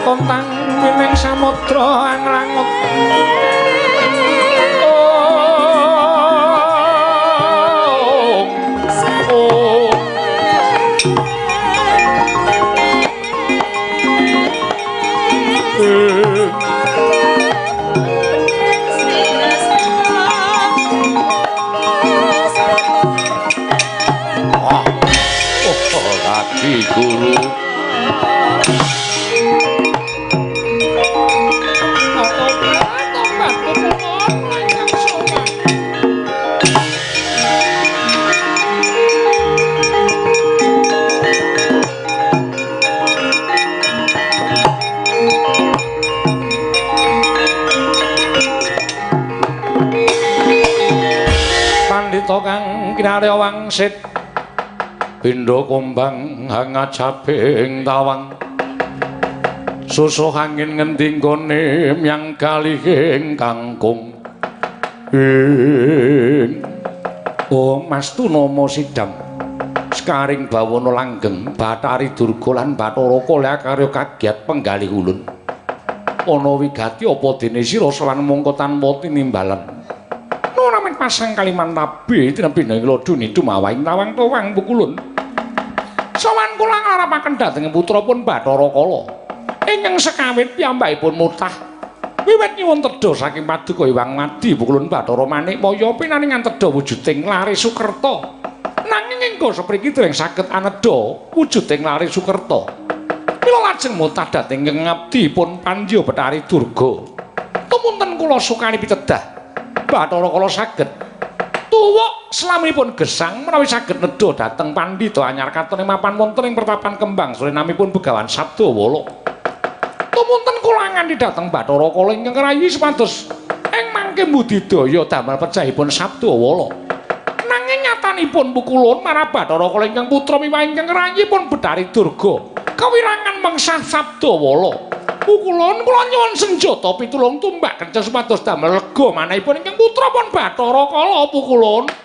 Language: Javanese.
kontang mining samudra anglangut Guru Pandhita kang kinarya wangsit Pindha kumbang hangajabing tawang susuh angin ngendi nggone myang kalihing kangkung Mas Tunama Sidam Sekaring Bawana langgeng Bathari Durga lan Bathara Kala karya kagiat penggalih ulun ana wigati apa dene sira sawan mungko tanpa tinimbalan ora men pasang kaliman nabi tinembing lodhu nidu mawaing tawang tawang pukulun sawan kula ngarapaken dhateng putra pun Bathara Kala ingkang sekawit piyambakipun mutah wiwit nyuwun tedha saking Paduka Hyang Madi pukulun Bathara Manikmaya pinaringan tedha wujuding Lare Sukerta nanging engko sapriki dereng saged anedha wujuding Lare Sukerta mila lajeng mutah dhateng ngabdi pun Pandya Bathari Durga tumunten kula sukani pitedah Bathara Kala saged tuwuk slaminipun gesang menawi saged nedha dhateng pandhita anyar katone mapan wonten ing pertapan Kembang sore namipun Begawan Sabdawala. Tumunten kula nganti dhateng Bathara Kala ingkang rayi supados ing mangke budidaya damel pecahipun Sabdawala. Nanging nyatanipun pukulun marang Bathara Kala ingkang putra miwah ingkang rayi pun Bathari Durga kawirangan mengsah Sabdawala. Pukulun kula nyuwun senjata pitulung tumbak kenceng supados damel lega manahipun ingkang putra pun Bathara Kala pukulun.